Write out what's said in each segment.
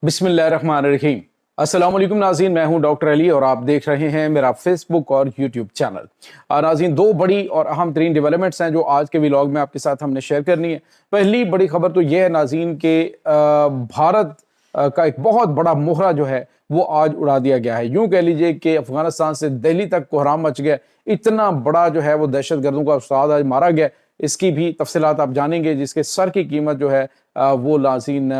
बिस्मिल्लाहिर्रहमानिर्रहीम। अस्सलाम वालेकुम नाज़रीन, मैं हूं डॉक्टर अली और आप देख रहे हैं मेरा फेसबुक और यूट्यूब चैनल। नाज़रीन, दो बड़ी और अहम तरीन डेवलपमेंट्स हैं जो आज के व्लॉग में आपके साथ हमने शेयर करनी है। पहली बड़ी खबर तो यह है नाज़रीन के भारत का एक बहुत बड़ा मोहरा जो है वो आज उड़ा दिया गया है। यूं कह लीजिए कि अफगानिस्तान से दिल्ली तक कोहराम मच गया। इतना बड़ा जो है वो दहशत गर्दों का उस्ताद आज मारा गया। इसकी भी तफसीलात आप जानेंगे, जिसके सर की कीमत जो है वो लाज़ीन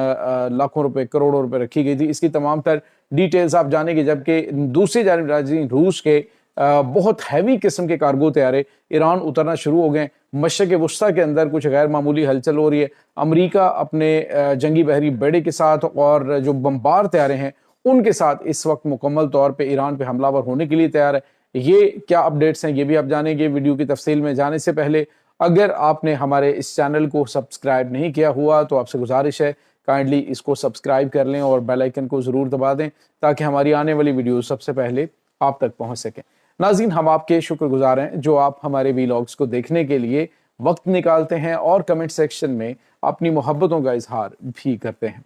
लाखों रुपए करोड़ों रुपए रखी गई थी। इसकी तमाम तर डिटेल्स आप जानेंगे। जबकि दूसरी जानिब नाज़रीन रूस के बहुत हैवी किस्म के कार्गो तैयारे ईरान उतरना शुरू हो गए। मशरक़ वस्ता के अंदर कुछ गैर मामूली हलचल हो रही है। अमरीका अपने जंगी बहरी बेड़े के साथ और जो बमबार तैयारे हैं उनके साथ इस वक्त मुकम्मल तौर पर ईरान पर हमलावर होने के लिए तैयार है। ये क्या अपडेट्स हैं ये भी आप जानेंगे। वीडियो की तफसील में जाने से पहले अगर आपने हमारे इस चैनल को सब्सक्राइब नहीं किया हुआ तो आपसे गुजारिश है काइंडली इसको सब्सक्राइब कर लें और बेल आइकन को ज़रूर दबा दें ताकि हमारी आने वाली वीडियो सबसे पहले आप तक पहुंच सकें। नाज़रीन, हम आपके शुक्रगुजार हैं जो आप हमारे वीलॉग्स को देखने के लिए वक्त निकालते हैं और कमेंट सेक्शन में अपनी मोहब्बतों का इजहार भी करते हैं।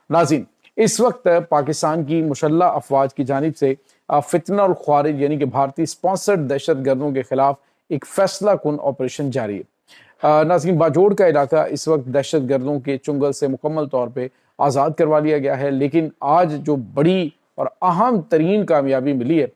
नाज़रीन, इस वक्त पाकिस्तान की मुशल्लह अफवाज की जानिब से फितना और ख्वारिज यानी कि भारतीय स्पॉन्सर्ड दहशत गर्दों के खिलाफ एक फैसला कुन ऑपरेशन जारी है। नाज़रीन, बाजोड़ का इलाका इस वक्त दहशत गर्दों के चुंगल से मुकम्मल तौर पे आज़ाद करवा लिया गया है। लेकिन आज जो बड़ी और अहम तरीन कामयाबी मिली है,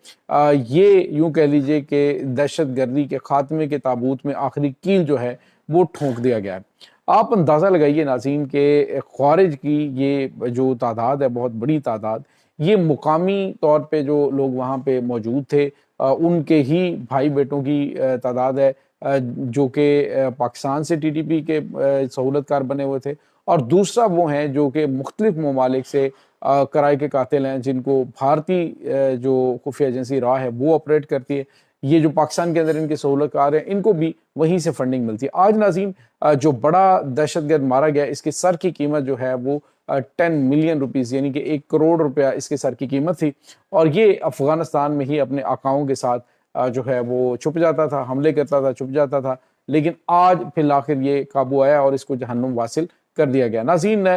ये यूं कह लीजिए कि दहशत गर्दी के खात्मे के ताबूत में आखिरी कील जो है वो ठोंक दिया गया है। आप अंदाज़ा लगाइए नाज़रीन के ख्वारिज की ये जो तादाद है, बहुत बड़ी तादाद, ये मुकामी तौर पे जो लोग वहाँ पे मौजूद थे उनके ही भाई बेटों की तादाद है जो कि पाकिस्तान से टीटीपी के सहूलतकार बने हुए थे। और दूसरा वो हैं जो कि मुख्तलिफ ममालिक से कराए के कातिल हैं जिनको भारतीय जो खुफिया एजेंसी रहा है वो ऑपरेट करती है। ये जो पाकिस्तान के अंदर इनके सहूलतकार हैं इनको भी वहीं से फंडिंग मिलती है। आज नाज़रीन जो बड़ा दहशतगर्द मारा गया इसकी सर की कीमत जो है वो 10 मिलियन रुपीज़ यानी कि 1 करोड़ रुपया इसके सर की कीमत थी। और ये अफ़गानिस्तान में ही अपने आकाओं के साथ जो है वो छुप जाता था, हमले करता था, छुप जाता था। लेकिन आज फिर आखिर ये काबू आया और इसको जहन्नुम वासिल कर दिया गया। नाज़रीन,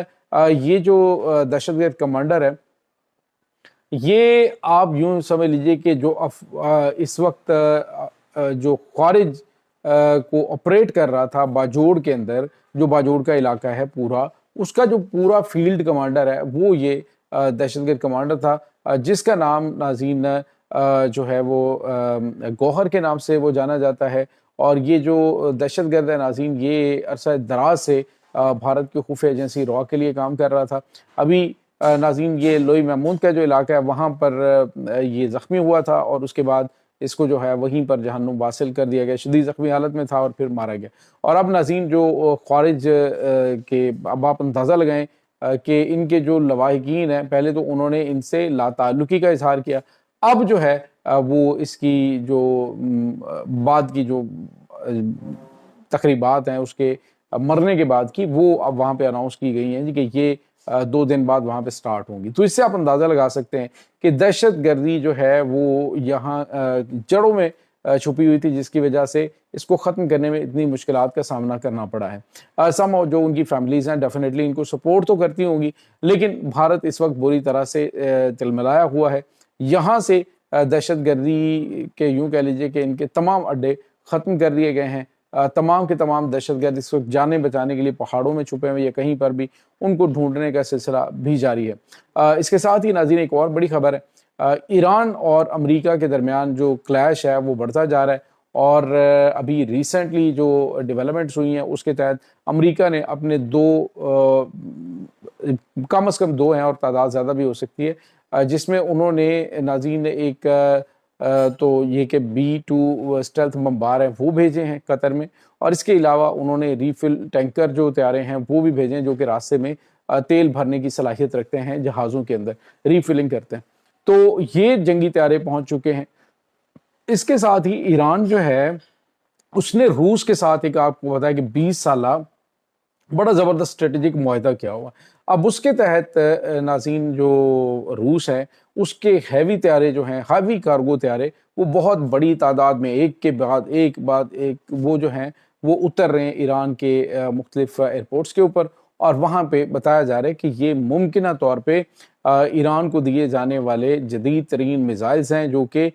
ये जो दहशतगर्द कमांडर है ये आप यूं समझ लीजिए कि जो इस वक्त जो ख्वारिज को ऑपरेट कर रहा था बाजोड़ के अंदर, जो बाजोड़ का इलाका है पूरा, उसका जो पूरा फील्ड कमांडर है वो ये दहशतगर्द कमांडर था जिसका नाम नाज़रीन जो है वो गौहर के नाम से वो जाना जाता है। और ये जो दहशतगर्द है नाज़रीन ये अरसा दराज से भारत की खुफिया एजेंसी रॉ के लिए काम कर रहा था। अभी नाज़रीन ये लोई महमूद का जो इलाका है वहाँ पर ये ज़ख्मी हुआ था और उसके बाद इसको जो है वहीं पर जहन्नुम वासिल कर दिया गया। शदीद ज़ख्मी हालत में था और फिर मारा गया। और अब नाज़रीन जो ख्वारिज के अब आप अंदाज़ा लगाएं कि इनके जो लवाहिकीन हैं पहले तो उन्होंने इनसे लाताल्लुकी का इजहार किया। अब जो है वो इसकी जो बाद की जो तकरीबात हैं उसके मरने के बाद की वो अब वहाँ पे अनाउंस की गई हैं कि ये 2 दिन बाद वहाँ पे स्टार्ट होंगी। तो इससे आप अंदाज़ा लगा सकते हैं कि दहशत गर्दी जो है वो यहाँ जड़ों में छुपी हुई थी जिसकी वजह से इसको ख़त्म करने में इतनी मुश्किलात का सामना करना पड़ा है। सम जो उनकी फैमिलीज़ हैं डेफिनेटली इनको सपोर्ट तो करती होंगी, लेकिन भारत इस वक्त बुरी तरह से तिलमिलाया हुआ है। यहाँ से दहशत गर्दी के यूँ कह लीजिए कि इनके तमाम अड्डे ख़त्म कर दिए गए हैं। तमाम के तमाम दहशतगर्द इस वक्त जाने बचाने के लिए पहाड़ों में छुपे हुए या कहीं पर भी उनको ढूंढने का सिलसिला भी जारी है। इसके साथ ही नाज़रीन एक और बड़ी खबर है, ईरान और अमेरिका के दरमियान जो क्लैश है वो बढ़ता जा रहा है। और अभी रिसेंटली जो डेवलपमेंट्स हुई हैं उसके तहत अमेरिका ने अपने कम अज़ कम 2 हैं और तादाद ज़्यादा भी हो सकती है, जिसमें उन्होंने नाज़रीन एक तो ये कि B-2 स्टेल्थ बमबार हैं वो भेजे हैं कतर में। और इसके अलावा उन्होंने रीफिल टैंकर जो तैयारे हैं वो भी भेजे हैं जो कि रास्ते में तेल भरने की सलाहियत रखते हैं, जहाज़ों के अंदर रीफिलिंग करते हैं। तो ये जंगी तैयारे पहुंच चुके हैं। इसके साथ ही ईरान जो है उसने रूस के साथ एक आपको बताया कि 20 साला बड़ा ज़बरदस्त स्ट्रेटेजिक मुआहदा किया हुआ। अब उसके तहत नाज़रीन जो रूस है उसके हैवी तैयारे जो हैं, हैवी कार्गो तैयारे, वो बहुत बड़ी तादाद में एक के बाद एक वो जो हैं वो उतर रहे हैं ईरान के मुख्तलिफ एयरपोर्ट्स के ऊपर। اور وہاں پہ بتایا جا رہا ہے کہ یہ ممکنہ طور پہ ایران کو دیے جانے والے جدید ترین میزائلز ہیں جو کہ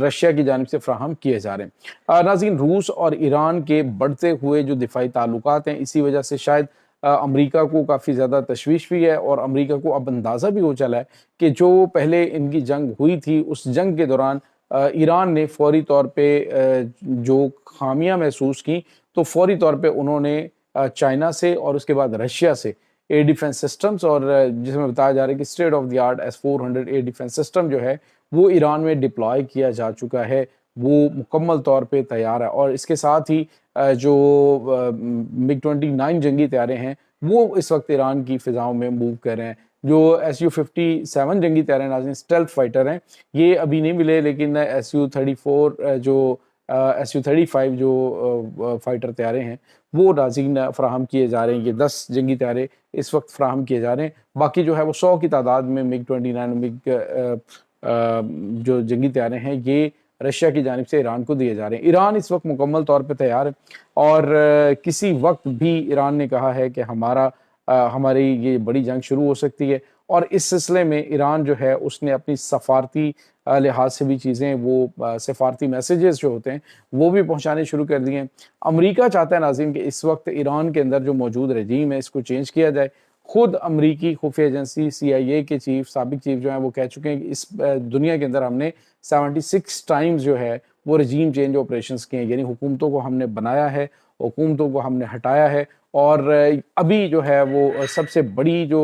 رشیا کی جانب سے فراہم کیے جا رہے ہیں۔ ناظرین، روس اور ایران کے بڑھتے ہوئے جو دفاعی تعلقات ہیں، اسی وجہ سے شاید امریکہ کو کافی زیادہ تشویش بھی ہے، اور امریکہ کو اب اندازہ بھی ہو چلا ہے کہ جو پہلے ان کی جنگ ہوئی تھی اس جنگ کے دوران ایران نے فوری طور پہ جو خامیاں محسوس کی تو فوری طور پہ انہوں نے چائنا سے اور اس کے بعد رشیا سے ایئر ڈیفنس سسٹمز، اور جس میں بتایا جا رہا ہے کہ state of the art S-400 air defence system جو ہے وہ ایران میں ڈپلوائے کیا جا چکا ہے، وہ مکمل طور پہ تیار ہے۔ اور اس کے ساتھ ہی جو MiG-29 جنگی طیارے ہیں وہ اس وقت ایران کی فضاؤں میں موو کر رہے ہیں۔ جو Su-57 جنگی طیارے ناظرین اسٹیلتھ فائٹر ہیں، یہ ابھی نہیں ملے، لیکن Su-34 جو Su-35 جو فائٹر طیارے ہیں وہ ناظرین فراہم کیے جا رہے ہیں۔ یہ 10 جنگی طیارے اس وقت فراہم کیے جا رہے ہیں، باقی جو ہے وہ 100 کی تعداد میں MiG-29 جو جنگی طیارے ہیں یہ رشیا کی جانب سے ایران کو دیے جا رہے ہیں۔ ایران اس وقت مکمل طور پہ تیار ہے، اور کسی وقت بھی ایران نے کہا ہے کہ ہماری یہ بڑی جنگ شروع ہو سکتی ہے، اور اس سلسلے میں ایران جو ہے اس نے اپنی سفارتی لحاظ سے بھی چیزیں، وہ سفارتی میسیجز جو ہوتے ہیں وہ بھی پہنچانے شروع کر دیے ہیں۔ امریکہ چاہتا ہے ناظرین کہ اس وقت ایران کے اندر جو موجود رجیم ہے اس کو چینج کیا جائے۔ خود امریکی خفیہ ایجنسی CIA کے سابق چیف جو ہیں وہ کہہ چکے ہیں کہ اس دنیا کے اندر ہم نے 76 ٹائمز جو ہے وہ رجیم چینج آپریشنز کیے ہیں، یعنی حکومتوں کو ہم نے بنایا ہے، حکومتوں کو ہم نے ہٹایا ہے، اور ابھی جو ہے وہ سب سے بڑی جو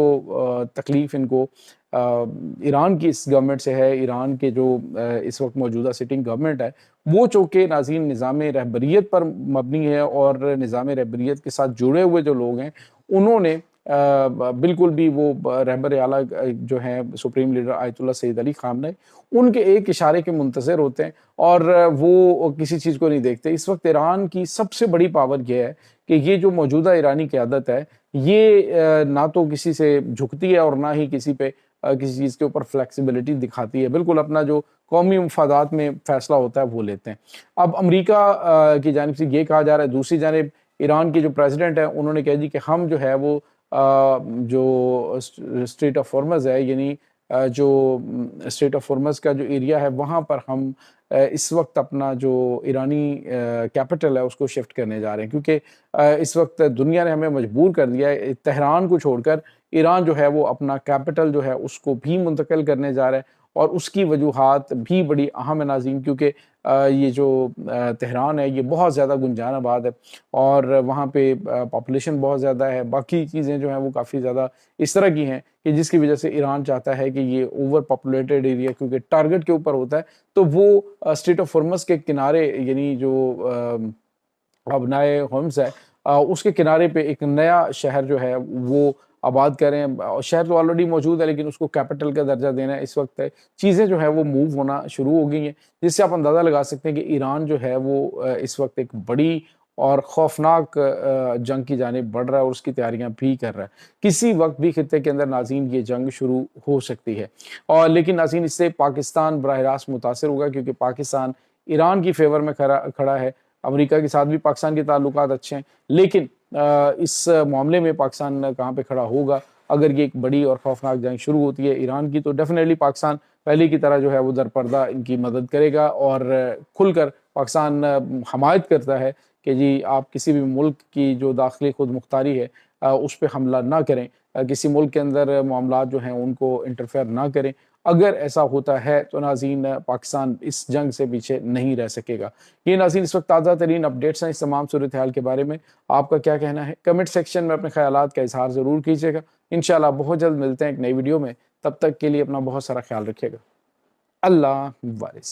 تکلیف ان کو ایران کی اس گورنمنٹ سے ہے، ایران کے جو اس وقت موجودہ سٹنگ گورنمنٹ ہے وہ چونکہ ناظرین نظام رہبریت پر مبنی ہے، اور نظام رہبریت کے ساتھ جڑے ہوئے جو لوگ ہیں انہوں نے بالکل بھی وہ رہبر اعلیٰ جو ہیں سپریم لیڈر آیت اللہ سید علی خامنہ ان کے ایک اشارے کے منتظر ہوتے ہیں، اور وہ کسی چیز کو نہیں دیکھتے۔ اس وقت ایران کی سب سے بڑی پاور یہ ہے کہ یہ جو موجودہ ایرانی قیادت ہے یہ نہ تو کسی سے جھکتی ہے اور نہ ہی کسی پہ کسی چیز کے اوپر فلیکسیبلٹی دکھاتی ہے، بالکل اپنا جو قومی مفادات میں فیصلہ ہوتا ہے وہ لیتے ہیں۔ اب امریکہ کی جانب سے یہ کہا جا رہا ہے، دوسری جانب ایران کے جو پریزیڈنٹ ہیں انہوں نے کہہ دی کہ ہم جو ہے وہ جو اسٹریٹ آف ہارمز ہے، یعنی جو اسٹریٹ آف ہارمز کا جو ایریا ہے وہاں پر ہم اس وقت اپنا جو ایرانی کیپٹل ہے اس کو شفٹ کرنے جا رہے ہیں، کیونکہ اس وقت دنیا نے ہمیں مجبور کر دیا ہے، تہران کو چھوڑ کر ایران جو ہے وہ اپنا کیپٹل جو ہے اس کو بھی منتقل کرنے جا رہا ہے، اور اس کی وجوہات بھی بڑی اہم ہے ناظرین، کیونکہ یہ جو تہران ہے یہ بہت زیادہ گنجان آباد ہے، اور وہاں پہ پاپولیشن بہت زیادہ ہے، باقی چیزیں جو ہیں وہ کافی زیادہ اس طرح کی ہیں کہ جس کی وجہ سے ایران چاہتا ہے کہ یہ اوور پاپولیٹڈ ایریا کیونکہ ٹارگٹ کے اوپر ہوتا ہے تو وہ اسٹریٹ آف ہارمز کے کنارے، یعنی جو ابنائے ہومز ہے اس کے کنارے پہ ایک نیا شہر جو ہے وہ آباد کریں۔ شہر تو آلریڈی موجود ہے لیکن اس کو کیپٹل کا درجہ دینا ہے۔ اس وقت چیزیں جو ہے وہ موو ہونا شروع ہو گئی ہیں، جس سے آپ اندازہ لگا سکتے ہیں کہ ایران جو ہے وہ اس وقت ایک بڑی اور خوفناک جنگ کی جانب بڑھ رہا ہے، اور اس کی تیاریاں بھی کر رہا ہے۔ کسی وقت بھی خطے کے اندر ناظرین یہ جنگ شروع ہو سکتی ہے، اور لیکن ناظرین اس سے پاکستان براہ راست متاثر ہوگا، کیونکہ پاکستان ایران کی فیور میں کھڑا ہے۔ امریکہ کے ساتھ بھی پاکستان کے تعلقات اچھے ہیں، لیکن اس معاملے میں پاکستان کہاں پہ کھڑا ہوگا اگر یہ ایک بڑی اور خوفناک جنگ شروع ہوتی ہے ایران کی، تو ڈیفینیٹلی پاکستان پہلے کی طرح جو ہے وہ در پردہ ان کی مدد کرے گا، اور کھل کر پاکستان حمایت کرتا ہے کہ جی آپ کسی بھی ملک کی جو داخلی خود مختاری ہے اس پہ حملہ نہ کریں، کسی ملک کے اندر معاملات جو ہیں ان کو انٹرفیئر نہ کریں۔ اگر ایسا ہوتا ہے تو ناظرین پاکستان اس جنگ سے پیچھے نہیں رہ سکے گا۔ یہ ناظرین اس وقت تازہ ترین اپڈیٹس ہیں اس تمام صورتحال کے بارے میں، آپ کا کیا کہنا ہے؟ کمنٹ سیکشن میں اپنے خیالات کا اظہار ضرور کیجیے گا۔ انشاءاللہ بہت جلد ملتے ہیں ایک نئی ویڈیو میں، تب تک کے لیے اپنا بہت سارا خیال رکھیے گا۔ اللہ حافظ۔